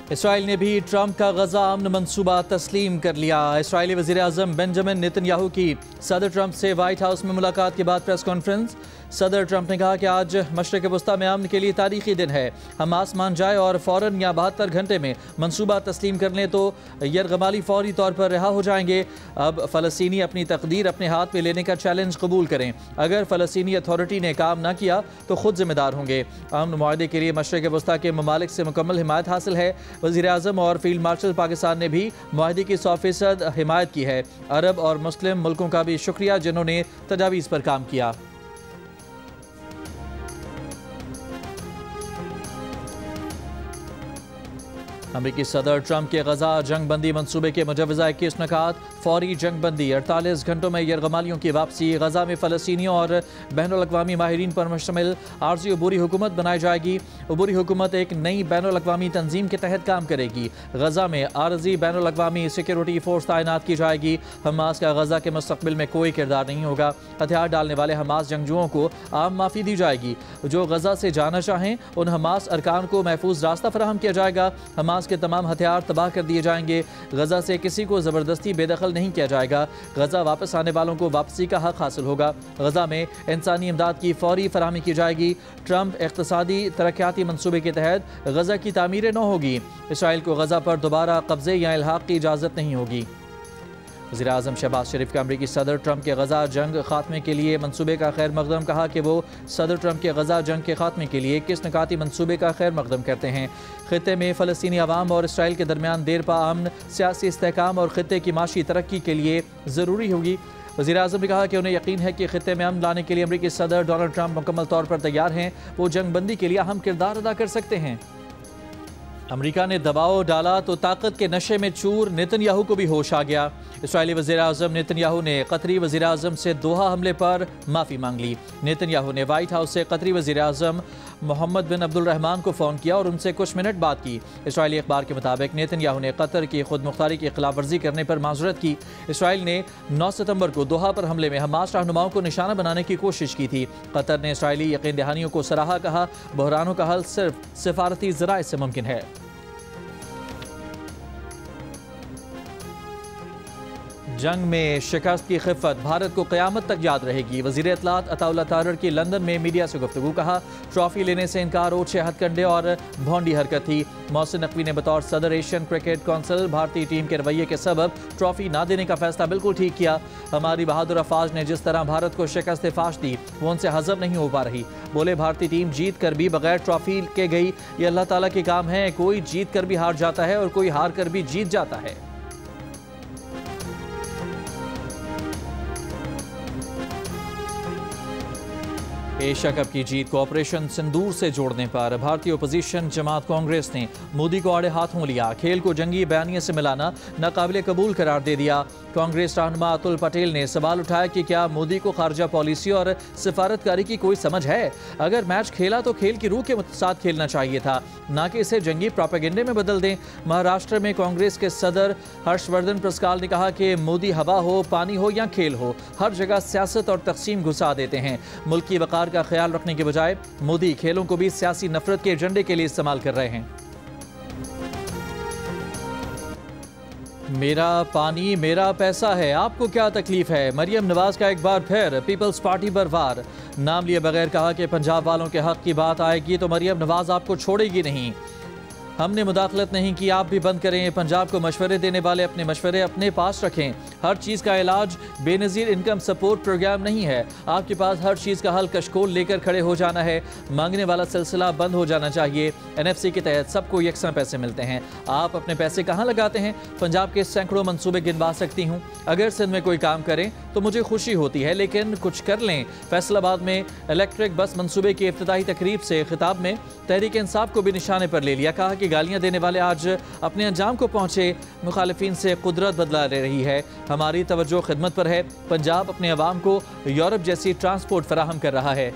Israel ने भी Trump का गजा अमन मंसूबा तस्लीम कर लिया। इसराइली वज़ीर-ए-आज़म बेंजामिन नेतन्याहू की सदर ट्रंप से व्हाइट हाउस में मुलाकात के बाद प्रेस कॉन्फ्रेंस। सदर ट्रंप ने कहा कि आज मशरिक़ वस्ता में अमन के लिए तारीखी दिन है। हमास मान जाए और फ़ौरन या 72 घंटे में मंसूबा तस्लीम कर लें तो यरगमाली फौरी तौर पर रिहा हो जाएंगे। अब फ़लस्तीनी अपनी तकदीर अपने हाथ में लेने का चैलेंज कबूल करें। अगर फ़लस्तीनी अथॉरिटी ने काम ना किया तो खुद जिम्मेदार होंगे। अमन मुआहदे के लिए मशरिक़ वस्ता के ममालिक से मुकम्मल हिमायत हासिल है। वज़ीर-ए-आज़म और फील्ड मार्शल पाकिस्तान ने भी मुआहदे की 100% हिमायत की है। अरब और मुस्लिम मुल्कों का भी शुक्रिया जिन्होंने तजावीज़ पर काम किया। अमरीकी सदर ट्रंप के गजा जंग बंदी मनसूबे के मुजवजा 21 नकात। फौरी जंग बंदी, 48 घंटों में यरगमालियों की वापसी, गजा में फ़लस्तीनियों और बैनुल-अक़वामी माहिरीन पर मुश्तमिल आर्ज़ी अबूरी हुकूमत बनाई जाएगी। अबूरी हुकूमत एक नई बैनुल-अक़वामी तंजीम के तहत काम करेगी। गजा में आर्ज़ी बैनुल-अक़वामी सिक्योरिटी फोर्स तैनात की जाएगी। हमास का गजा के मुस्तक़बिल में कोई किरदार नहीं होगा। हथियार डालने वाले हमास जंगजुओं को आम माफ़ी दी जाएगी। जो गजा से जाना चाहें उन हमास अरकान को महफूज रास्ता फराहम किया जाएगा। हमास के तमाम हथियार तबाह कर दिए जाएंगे। गजा से किसी को ज़बरदस्ती बेदखल नहीं किया जाएगा। गजा वापस आने वालों को वापसी का हक हासिल होगा। गजा में इंसानी इमदाद की फौरी फराहमी की जाएगी। ट्रंप इक़्तिसादी तरक्याती मनसूबे के तहत गजा की तामीर न होगी। इसराइल को गजा पर दोबारा कब्जे या इल्हाक़ की इजाज़त नहीं होगी। वज़ीर-ए-आज़म शहबाज शरीफ का अमरीकी सदर ट्रंप के गजा जंग खात्मे के लिए मंसूबे का खैर मकदम। कहा कि वो सदर ट्रंप के गजा जंग के खात्मे के लिए 21 नकाती मंसूबे का खैर मकदम करते हैं। खित्ते में फ़लस्तीनी अवाम और इसराइल के दरमियान देर पा अमन, सियासी इस्तेहकाम और खित्ते की माशी तरक्की के लिए ज़रूरी होगी। वज़ीर-ए-आज़म ने कहा कि उन्हें यकीन है कि खित्ते में अमन लाने के लिए अमरीकी सदर डोनाल्ड ट्रंप मुकम्मल तौर पर तैयार हैं। वो जंग बंदी के लिए अहम किरदार अदा कर सकते हैं। अमेरिका ने दबाव डाला तो ताकत के नशे में चूर, नेतन्याहू को भी होश आ गया। इसराइली वज़ीर-ए-आज़म नेतन्याहू ने कतरी वज़ीर-ए-आज़म से दोहा हमले पर माफ़ी मांग ली। नेतन्याहू ने व्हाइट हाउस से कतरी वज़ीर-ए-आज़म मोहम्मद बिन अब्दुल-रहमान को फ़ोन किया और उनसे कुछ मिनट बात की। इसराइली अखबार के मुताबिक नेतन्याहू ने कतर की खुद मुख्तारी की खिलाफ वर्जी करने पर माज़रत की। इसराइल ने 9 सितंबर को दोहा पर हमले में हमास रहनुमाओं को निशाना बनाने की कोशिश की थी। कतर ने इसराइली यकीन दहानियों को सराहा। कहा बहरानों का हल सिर्फ सिफारती ज़राए से मुमकिन है। जंग में शिकस्त की खिफ़त भारत को क़यामत तक याद रहेगी। वज़ीर इत्तलात अताउल्लाह तारर की लंदन में मीडिया से गुफ्तगू। कहा ट्रॉफ़ी लेने से इनकार ओछे हथकंडे और भौंडी हरकत थी। मोहसिन नकवी ने बतौर सदर एशियन क्रिकेट कौंसिल भारतीय टीम के रवैये के सबब ट्रॉफ़ी ना देने का फैसला बिल्कुल ठीक किया। हमारी बहादुर अफवाज ने जिस तरह भारत को शिकस्त फाश दी वो उनसे हज़म नहीं हो पा रही। बोले भारतीय टीम जीत कर भी बगैर ट्रॉफ़ी के गई, ये अल्लाह ताला के काम है। कोई जीत कर भी हार जाता है और कोई हार कर भी जीत जाता है। एशिया कप की जीत को ऑपरेशन सिंदूर से जोड़ने पर भारतीय ओपोजिशन जमात कांग्रेस ने मोदी को आड़े हाथों लिया। खेल को जंगी बयानिए से मिलाना नाकाबिले कबूल करार दे दिया। कांग्रेस रहनुमा अतुल पटेल ने सवाल उठाया कि क्या मोदी को खारजा पॉलिसी और सिफारतकारी की कोई समझ है? अगर मैच खेला तो खेल की रूह के साथ खेलना चाहिए था, ना कि इसे जंगी प्रोपेगेंडे में बदल दें। महाराष्ट्र में कांग्रेस के सदर हर्षवर्धन प्रसकाल ने कहा कि मोदी हवा हो, पानी हो या खेल हो, हर जगह सियासत और तकसीम घुसा देते हैं। मुल्क की वक़ार का ख्याल रखने के बजाय मोदी खेलों को भी सियासी नफरत के एजेंडे के लिए इस्तेमाल कर रहे हैं। मेरा पानी मेरा पैसा है, आपको क्या तकलीफ है? मरियम नवाज का एक बार फिर पीपल्स पार्टी पर वार। नाम लिए बगैर कहा कि पंजाब वालों के हक की बात आएगी तो मरियम नवाज आपको छोड़ेगी नहीं। हमने मुदाखलत नहीं की, आप भी बंद करें। पंजाब को मशवरे देने वाले अपने मशवरे अपने पास रखें। हर चीज़ का इलाज बेनज़ीर इनकम सपोर्ट प्रोग्राम नहीं है। आपके पास हर चीज़ का हल कशकोल लेकर खड़े हो जाना है। मांगने वाला सिलसिला बंद हो जाना चाहिए। NFC के तहत सबको यकसां पैसे मिलते हैं। आप अपने पैसे कहाँ लगाते हैं? पंजाब के सैकड़ों मंसूबे गिनवा सकती हूँ। अगर सिंध में कोई काम करें तो मुझे खुशी होती है, लेकिन कुछ कर लें। फैसलाबाद में इलेक्ट्रिक बस मंसूबे की इफ्तिताही तकरीब से खिताब में तहरीक इंसाफ को भी निशाने पर ले लिया। कहा कि गालियां देने वाले आज अपने अंजाम को पहुंचे। मुखालिफिन से कुदरत बदला ले रही है। हमारी तवज्जो खिदमत पर है। पंजाब अपने अवाम को यूरोप जैसी ट्रांसपोर्ट फराहम कर रहा है।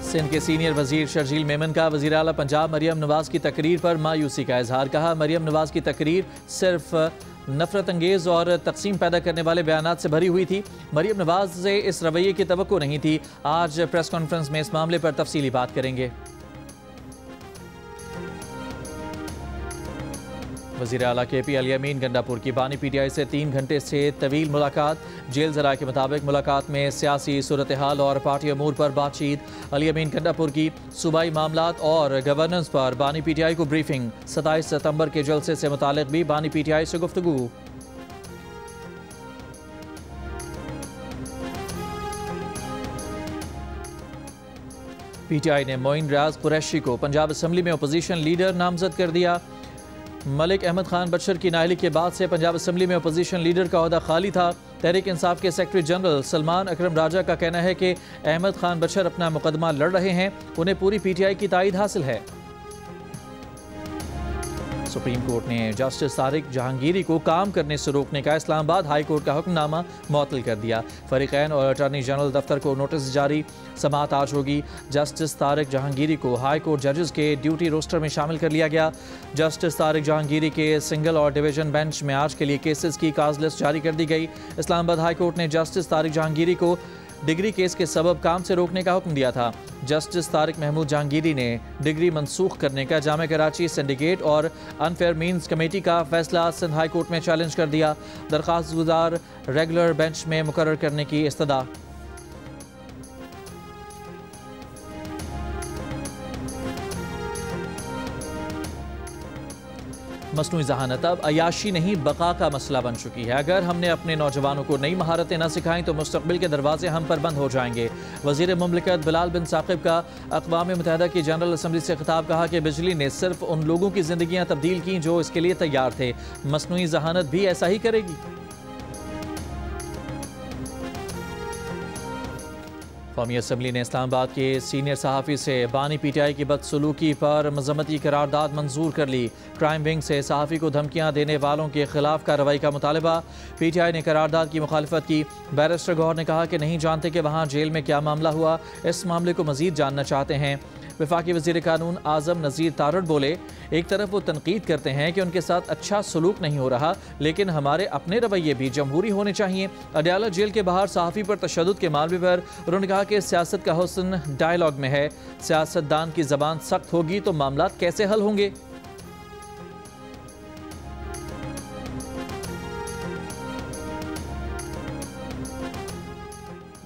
सिंध के सीनियर वजीर शर्जील मेमन का वजीर आला पंजाब मरियम नवाज की तकरीर पर मायूसी का इजहार। कहा मरियम नवाज की तकरीर सिर्फ नफरत अंगेज और तकसीम पैदा करने वाले बयानात से भरी हुई थी। मरीम नवाज से इस रवैये की तवक्को नहीं थी। आज प्रेस कॉन्फ्रेंस में इस मामले पर तफसीली बात करेंगे। वज़ीर आला KP अली अमीन गंडापुर की बानी PTI से 3 घंटे से तवील मुलाकात। जेल ज़राए के मुताबिक मुलाकात में सियासी सूरत हाल और पार्टी अमूर पर बातचीत। अली अमीन गंडापुर की सूबाई मामलात और गवर्नेंस पर बानी PTI को ब्रीफिंग। 27 सितंबर के जलसे से मुतालिक भी बानी PTI से गुफ्तगू। PTI ने मोइन रियाज कुरैशी को पंजाब असम्बली में अपोजिशन लीडर नामजद कर दिया। मलिक अहमद खान बशर की नाअहली के बाद से पंजाब असम्बली में अपोजिशन लीडर का ओहदा खाली था। तहरीक इंसाफ के सेक्रेटरी जनरल सलमान अकरम राजा का कहना है कि अहमद खान बशर अपना मुकदमा लड़ रहे हैं, उन्हें पूरी PTI की ताईद हासिल है। सुप्रीम कोर्ट ने जस्टिस तारिक जहांगीरी को काम करने से रोकने का इस्लामाबाद हाई कोर्ट का हुक्मनामा मुअत्तल कर दिया। फरीकैन और अटॉर्नी जनरल दफ्तर को नोटिस जारी। समाअत आज होगी। जस्टिस तारिक जहांगीरी को हाई कोर्ट जजेस के ड्यूटी रोस्टर में शामिल कर लिया गया। जस्टिस तारिक जहांगीरी के सिंगल और डिवीजन बेंच में आज के लिए केसेस की काज लिस्ट जारी कर दी गई। इस्लामाबाद हाई कोर्ट ने जस्टिस तारिक जहांगीरी को डिग्री केस के सबब काम से रोकने का हुक्म दिया था। जस्टिस तारिक महमूद जहांगीरी ने डिग्री मंसूख करने का जामे कराची सिंडिकेट और अनफेयर मीन्स कमेटी का फैसला सिंध हाई कोर्ट में चैलेंज कर दिया। दरख्वास्त गुजार रेगुलर बेंच में मुकर्रर करने की इस्तदा। मसनूई ज़हानत अब अयाशी नहीं बका का मसला बन चुकी है। अगर हमने अपने नौजवानों को नई महारतें न सिखाएं तो मुस्तकबिल के दरवाजे हम पर बंद हो जाएंगे। वज़ीर मुमलिकत बिलाल बिन साकिब का अक़वाम मुत्तहिदा की जनरल असम्बली से खिताब। कहा कि बिजली ने सिर्फ उन लोगों की ज़िंदगियाँ तब्दील की जो इसके लिए तैयार थे। मसनूई ज़हानत भी ऐसा ही करेगी। कौमी असम्बली ने इस्लामाबाद के सीनियर सहाफ़ी से बानी PTI की बदसलूकी पर मज़म्मती करारदाद मंजूर कर ली। क्राइम विंग से सहाफ़ी को धमकियाँ देने वालों के खिलाफ कार्रवाई का मुतालबा। PTI ने करारदाद की मुखालफत की। बैरिस्टर गौहर ने कहा कि नहीं जानते कि वहाँ जेल में क्या मामला हुआ, इस मामले को मज़ीद जानना चाहते हैं। वफाकी वज़ीर कानून आज़म नज़ीर तारड़ बोले, एक तरफ वो तनकीद करते हैं कि उनके साथ अच्छा सलूक नहीं हो रहा, लेकिन हमारे अपने रवैये भी जमहूरी होने चाहिए। अडयाला जेल के बाहर सहाफ़ी पर तशद्दुद के मामले पर उन्होंने कहा कि सियासत का हुस्न डायलॉग में है। सियासतदान की ज़बान सख्त होगी तो मामला कैसे हल होंगे।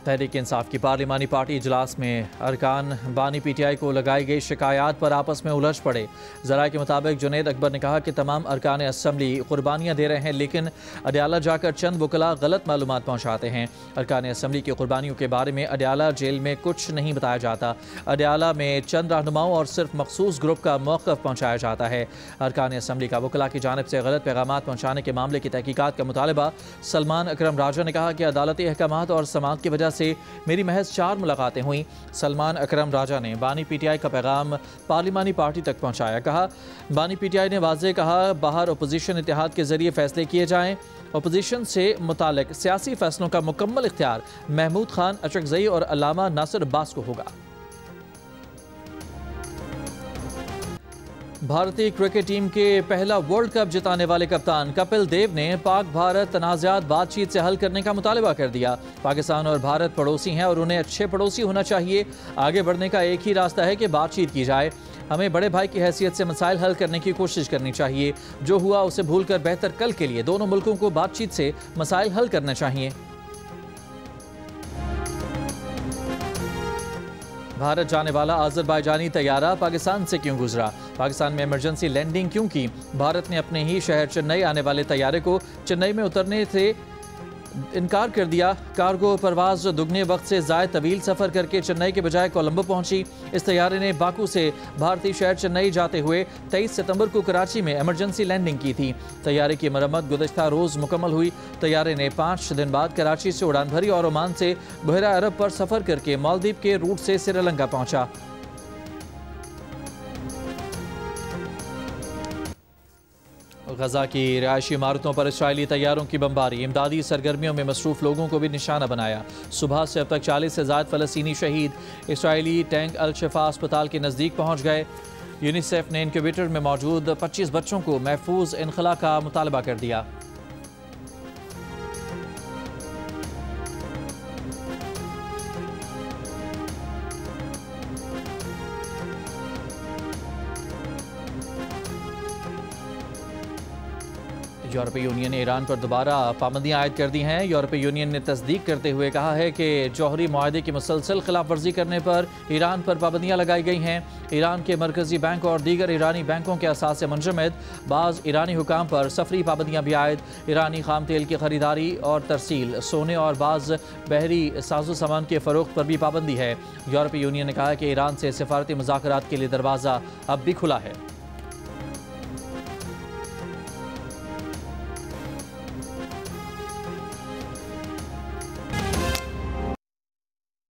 तहरीक इंसाफ की पार्लिमानी पार्टी इजलास में अरकान बानी PTI को लगाई गई शिकायत पर आपस में उलझ पड़े। ज़राए के मुताबिक जुनैद अकबर ने कहा कि तमाम अरकान असम्बली कुर्बानियाँ दे रहे हैं, लेकिन अडयाला जाकर चंद वकला गलत मालूमात पहुँचाते हैं। अरकान असम्बली की कुर्बानियों के बारे में अडयाला जेल में कुछ नहीं बताया जाता। अडयाला में चंद रहनुमाओं और सिर्फ मखसूस ग्रुप का मौक़िफ़ पहुँचाया जाता है। अरकान असम्बली का वकला की जानिब से गलत पैगामात पहुँचाने के मामले की तहकीकात का मुतालबा। सलमान अकरम राजा ने कहा कि अदालती अहकामात और समाअत की वजह से मेरी महज 4 मुलाकातें हुई। सलमान अकरम राजा ने बानी PTI का पैगाम पार्लिमानी पार्टी तक पहुंचाया। कहा, बानी PTI ने वाज़ेह कहा, बाहर अपोजिशन इत्तेहाद के जरिए फैसले किए जाएं। अपोजिशन से मुतालिक सियासी फैसलों का मुकम्मल इख्तियार महमूद खान अचकज़ई और अल्लामा नासिर अब्बास को होगा। भारतीय क्रिकेट टीम के पहला वर्ल्ड कप जिताने वाले कप्तान कपिल देव ने पाक भारत तनाज़ात बातचीत से हल करने का मुतालबा कर दिया। पाकिस्तान और भारत पड़ोसी हैं और उन्हें अच्छे पड़ोसी होना चाहिए। आगे बढ़ने का एक ही रास्ता है कि बातचीत की जाए। हमें बड़े भाई की हैसियत से मसाइल हल करने की कोशिश करनी चाहिए। जो हुआ उसे भूलकर बेहतर कल के लिए दोनों मुल्कों को बातचीत से मसाइल हल करना चाहिए। भारत जाने वाला आज़रबाईजानी तैयारा पाकिस्तान से क्यों गुजरा? पाकिस्तान में इमरजेंसी लैंडिंग क्यों की? भारत ने अपने ही शहर चेन्नई आने वाले तैयारे को चेन्नई में उतरने से इनकार कर दिया। कार्गो परवाज दुगने वक्त से ज़ायद तवील सफ़र करके चेन्नई के बजाय कोलंबो पहुंची। इस तैयारे ने बाकू से भारतीय शहर चेन्नई जाते हुए 23 सितंबर को कराची में इमरजेंसी लैंडिंग की थी। तैयारे की मरम्मत गुज़श्ता रोज़ मुकम्मल हुई। तैयारे ने 5 दिन बाद कराची से उड़ान भरी और ओमान से बहरा अरब पर सफ़र करके मालदीव के रूट से श्रीलंका पहुँचा। गजा की रिहायशी इमारतों पर इसराइली तैयारों की बमबारी। इमदादी सरगर्मियों में मसरूफ़ लोगों को भी निशाना बनाया। सुबह से अब तक 40 से ज़ायद फ़लस्तीनी शहीद। इसराइली टैंक अल शिफा अस्पताल के नज़दीक पहुँच गए। यूनिसेफ ने इनक्यूबेटर में मौजूद 25 बच्चों को महफूज इनखला का मुतालबा कर दिया। यूरोपीय यूनियन ने ईरान पर दोबारा पाबंदियां आयद कर दी हैं। यूरोपीय यूनियन ने तस्दीक करते हुए कहा है कि जौहरी मुआहदे की मुसलसल खिलाफ वर्जी करने पर ईरान पर पाबंदियां लगाई गई हैं। ईरान के मरकजी बैंक और दीगर ईरानी बैंकों के असास से मुंजमद बाज़ ईरानी हुकाम पर सफरी पाबंदियां भी आयद। ईरानी खाम तेल की खरीदारी और तरसील, सोने और बाज़ बहरी साजो सामान के फ़रोख्त पर भी पाबंदी है। यूरोपीय यूनियन ने कहा कि ईरान से सिफारती मुज़ाकरात के लिए दरवाज़ा अब भी खुला है।